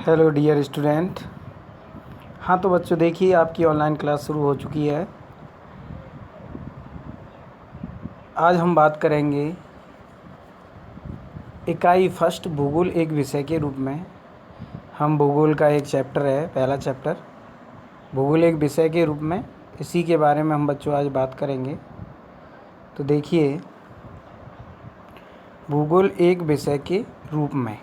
Hello dear student. हाँ तो बच्चों देखिए, आपकी ऑनलाइन क्लास शुरू हो चुकी है। आज हम बात करेंगे इकाई फर्स्ट भूगोल एक विषय के रूप में। हम भूगोल का एक चैप्टर है, पहला चैप्टर भूगोल एक विषय के रूप में, इसी के बारे में हम बच्चों आज बात करेंगे। तो देखिए, भूगोल एक विषय के रूप में,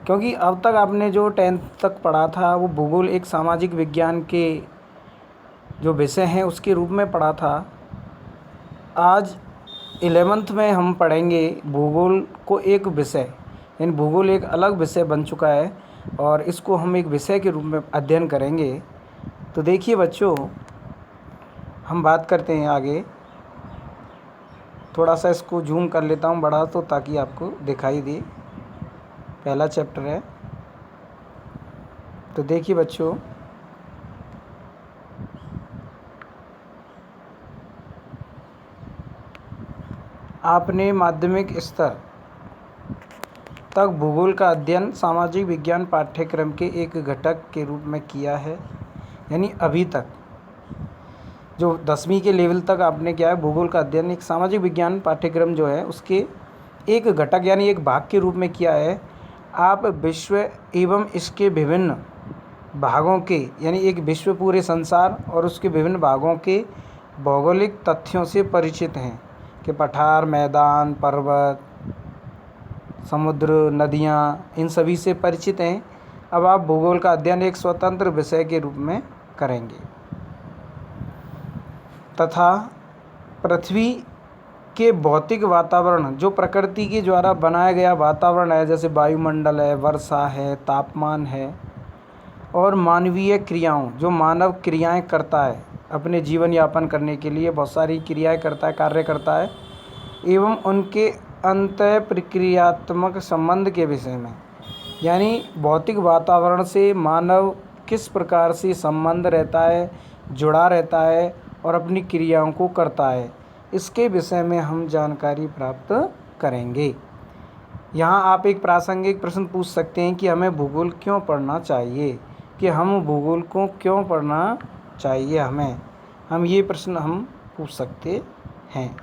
क्योंकि अब तक आपने जो 10th तक पढ़ा था वो भूगोल एक सामाजिक विज्ञान के जो विषय हैं उसके रूप में पढ़ा था। आज 11th में हम पढ़ेंगे भूगोल को एक विषय, यानी भूगोल एक अलग विषय बन चुका है और इसको हम एक विषय के रूप में अध्ययन करेंगे। तो देखिए बच्चों, हम बात करते हैं आगे। थोड़ा सा इसको जूम कर लेता हूँ बड़ा, तो ताकि आपको दिखाई दे। पहला चैप्टर है। तो देखिए बच्चों, आपने माध्यमिक स्तर तक भूगोल का अध्ययन सामाजिक विज्ञान पाठ्यक्रम के एक घटक के रूप में किया है। यानी अभी तक जो 10वीं के लेवल तक आपने किया है, भूगोल का अध्ययन एक सामाजिक विज्ञान पाठ्यक्रम जो है उसके एक घटक यानी एक भाग के रूप में किया है। आप विश्व एवं इसके विभिन्न भागों के, यानी एक विश्व पूरे संसार और उसके विभिन्न भागों के भौगोलिक तथ्यों से परिचित हैं कि पठार, मैदान, पर्वत, समुद्र, नदियाँ, इन सभी से परिचित हैं। अब आप भूगोल का अध्ययन एक स्वतंत्र विषय के रूप में करेंगे तथा पृथ्वी के भौतिक वातावरण, जो प्रकृति के द्वारा बनाया गया वातावरण है, जैसे वायुमंडल है, वर्षा है, तापमान है, और मानवीय क्रियाओं, जो मानव क्रियाएं करता है अपने जीवन यापन करने के लिए, बहुत सारी क्रियाएं करता है, कार्य करता है, एवं उनके अंतः प्रक्रियात्मक संबंध के विषय में, यानी भौतिक वातावरण से मानव किस प्रकार से संबंध रहता है, जुड़ा रहता है और अपनी क्रियाओं को करता है, इसके विषय में हम जानकारी प्राप्त करेंगे। यहाँ आप एक प्रासंगिक प्रश्न पूछ सकते हैं कि हमें भूगोल क्यों पढ़ना चाहिए, कि हम भूगोल को क्यों पढ़ना चाहिए हमें, हम ये प्रश्न हम पूछ सकते हैं।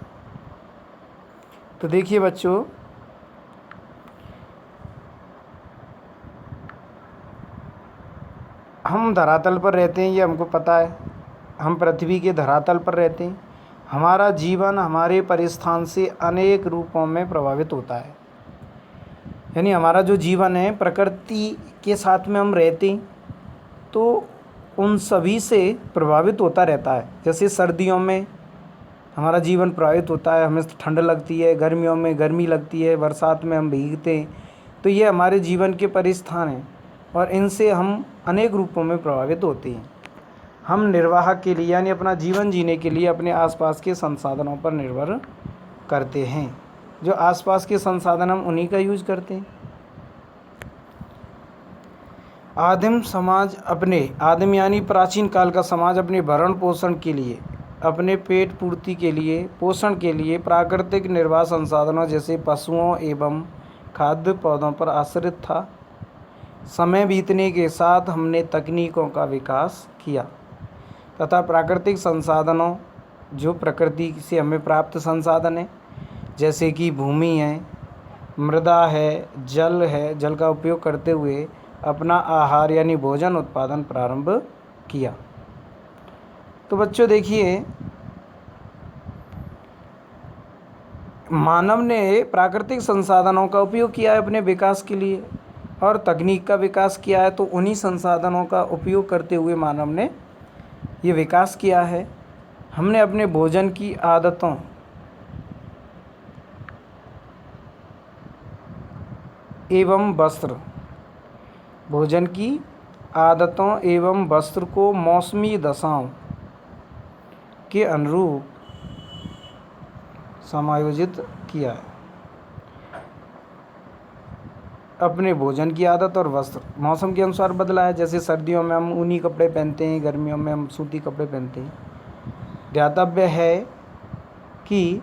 तो देखिए बच्चों, हम धरातल पर रहते हैं, ये हमको पता है। हम पृथ्वी के धरातल पर रहते हैं। हमारा जीवन हमारे परिस्थान से अनेक रूपों में प्रभावित होता है। यानी हमारा जो जीवन है, प्रकृति के साथ में हम रहते हैं तो उन सभी से प्रभावित होता रहता है। जैसे सर्दियों में हमारा जीवन प्रभावित होता है, हमें ठंड लगती है, गर्मियों में गर्मी लगती है, बरसात में हम भीगते हैं। तो ये हमारे जीवन के परिस्थान हैं और इनसे हम अनेक रूपों में प्रभावित होते हैं। हम निर्वाह के लिए, यानी अपना जीवन जीने के लिए, अपने आसपास के संसाधनों पर निर्भर करते हैं। जो आसपास के संसाधन हम उन्हीं का यूज करते हैं। आदिम समाज आदिम यानी प्राचीन काल का समाज अपने भरण पोषण के लिए, अपने पेट पूर्ति के लिए, पोषण के लिए प्राकृतिक निर्वाह संसाधनों जैसे पशुओं एवं खाद्य पौधों पर आश्रित था। समय बीतने के साथ हमने तकनीकों का विकास किया तथा प्राकृतिक संसाधनों, जो प्रकृति से हमें प्राप्त संसाधन है, जैसे कि भूमि है, मृदा है, जल का उपयोग करते हुए अपना आहार यानी भोजन उत्पादन प्रारंभ किया। तो बच्चों देखिए, मानव ने प्राकृतिक संसाधनों का उपयोग किया है अपने विकास के लिए और तकनीक का विकास किया है। तो उन्हीं संसाधनों का उपयोग करते हुए मानव ने ये विकास किया है। हमने अपने भोजन की आदतों एवं वस्त्र को मौसमी दशाओं के अनुरूप समायोजित किया है। अपने भोजन की आदत और वस्त्र मौसम के अनुसार बदला है। जैसे सर्दियों में हम ऊनी कपड़े पहनते हैं, गर्मियों में हम सूती कपड़े पहनते हैं। ध्यातव्य है कि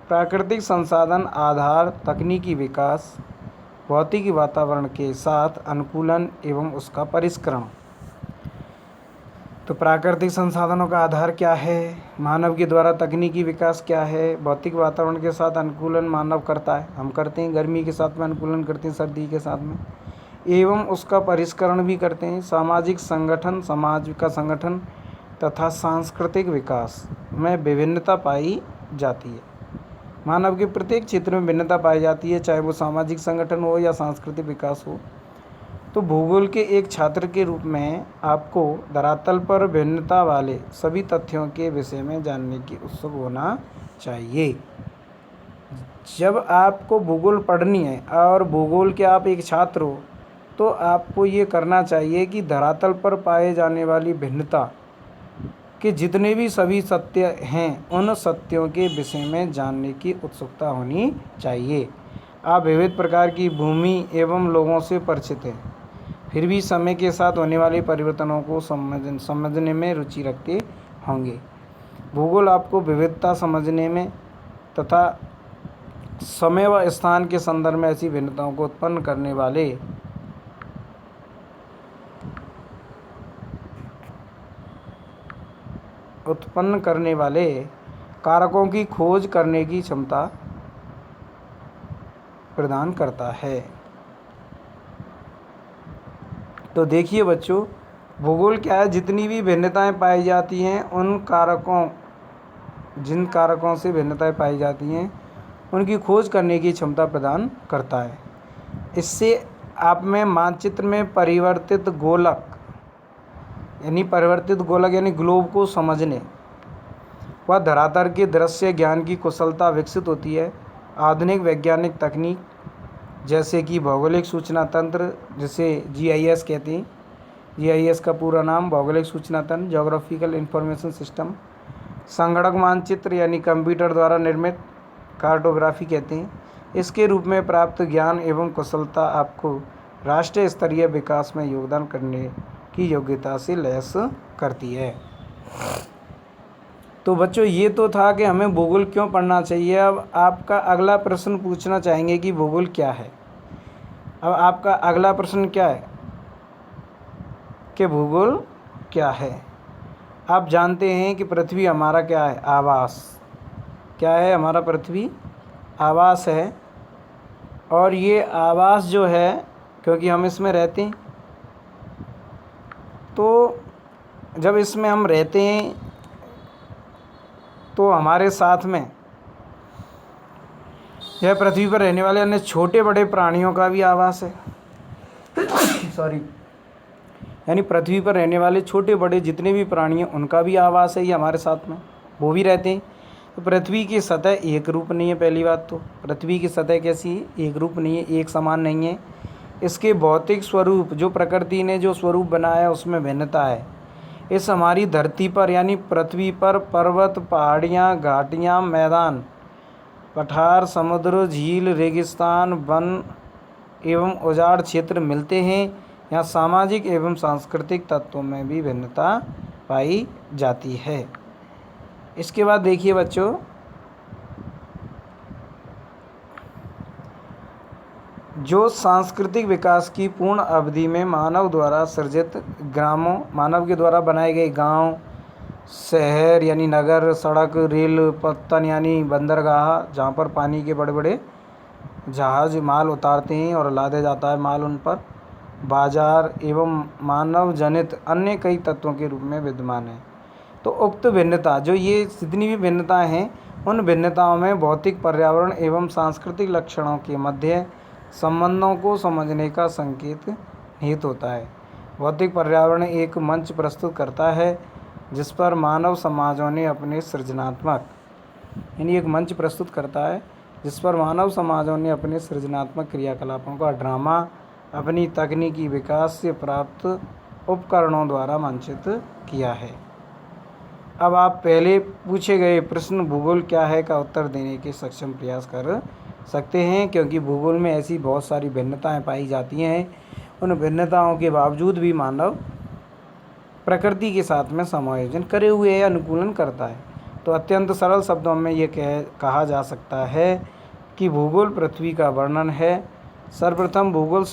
प्राकृतिक संसाधन आधार तकनीकी विकास भौतिक वातावरण के साथ अनुकूलन एवं उसका परिष्करण। तो प्राकृतिक संसाधनों का आधार क्या है, मानव के द्वारा तकनीकी विकास क्या है। भौतिक वातावरण के साथ अनुकूलन मानव करता है, हम करते हैं, गर्मी के साथ में अनुकूलन करते हैं, सर्दी के साथ में, एवं उसका परिष्करण भी करते हैं। सामाजिक संगठन, समाज का संगठन तथा सांस्कृतिक विकास में विभिन्नता पाई जाती है। मानव के प्रत्येक क्षेत्र में भिन्नता पाई जाती है, चाहे वो सामाजिक संगठन हो या सांस्कृतिक विकास हो। तो भूगोल के एक छात्र के रूप में आपको धरातल पर भिन्नता वाले सभी तथ्यों के विषय में जानने की उत्सुक होना चाहिए। जब आपको भूगोल पढ़नी है और भूगोल के आप एक छात्र हो, तो आपको ये करना चाहिए कि धरातल पर पाए जाने वाली भिन्नता के जितने भी सभी सत्य हैं, उन सत्यों के विषय में जानने की उत्सुकता होनी चाहिए। आप विविध प्रकार की भूमि एवं लोगों से परिचित हैं, फिर भी समय के साथ होने वाले परिवर्तनों को समझने में रुचि रखते होंगे। भूगोल आपको विविधता समझने में तथा समय व स्थान के संदर्भ में ऐसी भिन्नताओं को उत्पन्न करने वाले कारकों की खोज करने की क्षमता प्रदान करता है। तो देखिए बच्चों, भूगोल क्या है, जितनी भी भिन्नताएं पाई जाती हैं, जिन कारकों से भिन्नताएं पाई जाती हैं, उनकी खोज करने की क्षमता प्रदान करता है। इससे आप में मानचित्र में परिवर्तित गोलक यानी ग्लोब को समझने व धरातल के दृश्य ज्ञान की कुशलता विकसित होती है। आधुनिक वैज्ञानिक तकनीक जैसे कि भौगोलिक सूचना तंत्र, जिसे GIS कहते हैं, GIS का पूरा नाम भौगोलिक सूचना तंत्र, जोग्राफिकल इंफॉर्मेशन सिस्टम, संगणक मानचित्र यानी कंप्यूटर द्वारा निर्मित कार्टोग्राफी कहते हैं, इसके रूप में प्राप्त ज्ञान एवं कुशलता आपको राष्ट्रीय स्तरीय विकास में योगदान करने की योग्यता से लैस करती है। तो बच्चों, ये तो था कि हमें भूगोल क्यों पढ़ना चाहिए। अब आपका अगला प्रश्न पूछना चाहेंगे कि भूगोल क्या है। अब आपका अगला प्रश्न क्या है कि भूगोल क्या है। आप जानते हैं कि पृथ्वी हमारा क्या है, आवास। क्या है हमारा पृथ्वी? आवास है। और ये आवास जो है, क्योंकि हम इसमें रहते हैं, तो जब इसमें हम रहते हैं तो हमारे साथ में यह पृथ्वी पर रहने वाले अन्य छोटे बड़े प्राणियों का भी आवास है। यानी पृथ्वी पर रहने वाले छोटे बड़े जितने भी प्राणी हैं, उनका भी आवास है, ये हमारे साथ में, वो भी रहते हैं। तो पृथ्वी की सतह एक रूप नहीं है। पहली बात तो पृथ्वी की सतह कैसी है? एक रूप नहीं है, एक समान नहीं है। इसके भौतिक स्वरूप, जो प्रकृति ने जो स्वरूप बनाया है, उसमें भिन्नता है। इस हमारी धरती पर यानी पृथ्वी पर पर्वत, पहाड़ियाँ, घाटियाँ, मैदान, पठार, समुद्र, झील, रेगिस्तान, वन एवं उजाड़ क्षेत्र मिलते हैं। यहाँ सामाजिक एवं सांस्कृतिक तत्वों में भी भिन्नता पाई जाती है। इसके बाद देखिए बच्चों, जो सांस्कृतिक विकास की पूर्ण अवधि में मानव द्वारा सृजित ग्रामों, मानव के द्वारा बनाए गए गांव, शहर यानी नगर, सड़क, रेल पत्तन यानी बंदरगाह, जहां पर पानी के बड़े बड़े जहाज माल उतारते हैं और लादा जाता है माल उन पर, बाजार एवं मानव जनित अन्य कई तत्वों के रूप में विद्यमान है। तो उक्त भिन्नता, जो ये जितनी भी भिन्नताएं हैं, उन भिन्नताओं में भौतिक, पर्यावरण एवं सांस्कृतिक लक्षणों के मध्य संबंधों को समझने का संकेत निहित होता है। भौतिक पर्यावरण एक मंच प्रस्तुत करता है जिस पर मानव समाजों ने अपने सृजनात्मक क्रियाकलापों का ड्रामा अपनी तकनीकी विकास से प्राप्त उपकरणों द्वारा मंचित किया है। अब आप पहले पूछे गए प्रश्न भूगोल क्या है का उत्तर देने के सक्षम प्रयास कर सकते हैं, क्योंकि भूगोल में ऐसी बहुत सारी भिन्नताएं पाई जाती हैं। उन भिन्नताओं के बावजूद भी मानव प्रकृति के साथ में समायोजन करे हुए है, अनुकूलन करता है। तो अत्यंत सरल शब्दों में ये कहा जा सकता है कि भूगोल पृथ्वी का वर्णन है, सर्वप्रथम भूगोल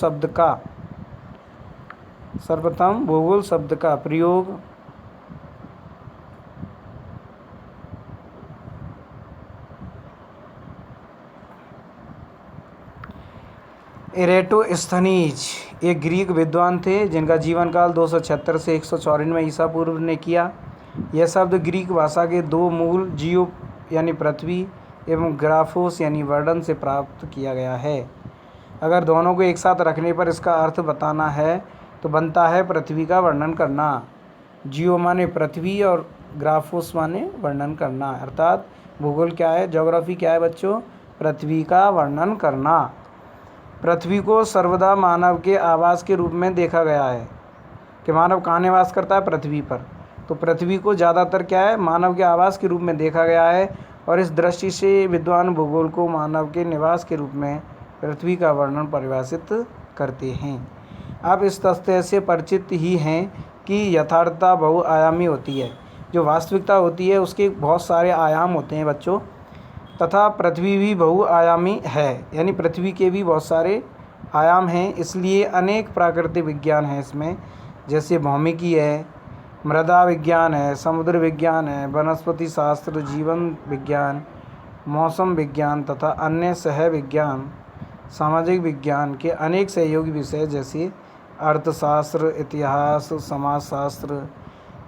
शब्द का प्रयोग एरेटोस्थनीज एक ग्रीक विद्वान थे जिनका जीवन काल 276 से 194 ईसा पूर्व ने किया। यह शब्द ग्रीक भाषा के दो मूल जियो यानी पृथ्वी एवं ग्राफोस यानी वर्णन से प्राप्त किया गया है। अगर दोनों को एक साथ रखने पर इसका अर्थ बताना है तो बनता है पृथ्वी का वर्णन करना। जियो माने पृथ्वी और ग्राफोस माने वर्णन करना, अर्थात भूगोल क्या है, ज्योग्राफी क्या है बच्चों, पृथ्वी का वर्णन करना। पृथ्वी को सर्वदा मानव के आवास के रूप में देखा गया है कि मानव कहाँ निवास करता है, पृथ्वी पर। तो पृथ्वी को ज़्यादातर क्या है, मानव के आवास के रूप में देखा गया है और इस दृष्टि से विद्वान भूगोल को मानव के निवास के रूप में पृथ्वी का वर्णन परिभाषित करते हैं। आप इस तथ्य से परिचित ही हैं कि यथार्थता बहुआयामी होती है। जो वास्तविकता होती है उसके बहुत सारे आयाम होते हैं बच्चों, तथा पृथ्वी भी बहुआयामी है, यानी पृथ्वी के भी बहुत सारे आयाम हैं। इसलिए अनेक प्राकृतिक विज्ञान हैं इसमें, जैसे भौमिकी है, मृदा विज्ञान है, समुद्र विज्ञान है, वनस्पति शास्त्र, जीवन विज्ञान, मौसम विज्ञान तथा अन्य सह विज्ञान, सामाजिक विज्ञान के अनेक सहयोगी विषय जैसे अर्थशास्त्र, इतिहास, समाजशास्त्र,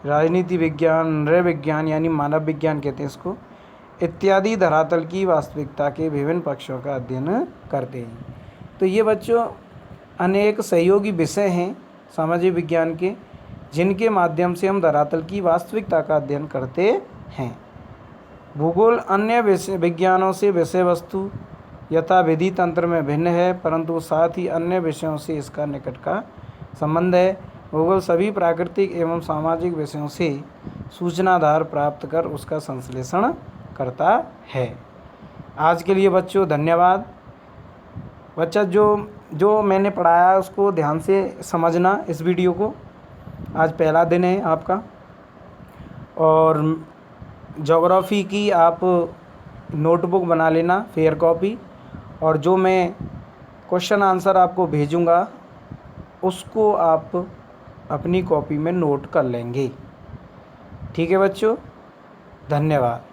राजनीति विज्ञान, नृविज्ञान यानी मानव विज्ञान कहते हैं इसको, इत्यादि धरातल की वास्तविकता के विभिन्न पक्षों का अध्ययन करते हैं। तो ये बच्चों अनेक सहयोगी विषय हैं सामाजिक विज्ञान के, जिनके माध्यम से हम धरातल की वास्तविकता का अध्ययन करते हैं। भूगोल अन्य विज्ञानों से विषय वस्तु यथा विधि तंत्र में भिन्न है, परंतु साथ ही अन्य विषयों से इसका निकट का संबंध है। भूगोल सभी प्राकृतिक एवं सामाजिक विषयों से सूचनाधार प्राप्त कर उसका संश्लेषण करता है। आज के लिए बच्चों धन्यवाद। बच्चा जो मैंने पढ़ाया उसको ध्यान से समझना इस वीडियो को। आज पहला दिन है आपका और ज्योग्राफी की आप नोटबुक बना लेना, फेयर कॉपी, और जो मैं क्वेश्चन आंसर आपको भेजूंगा उसको आप अपनी कॉपी में नोट कर लेंगे। ठीक है बच्चों, धन्यवाद।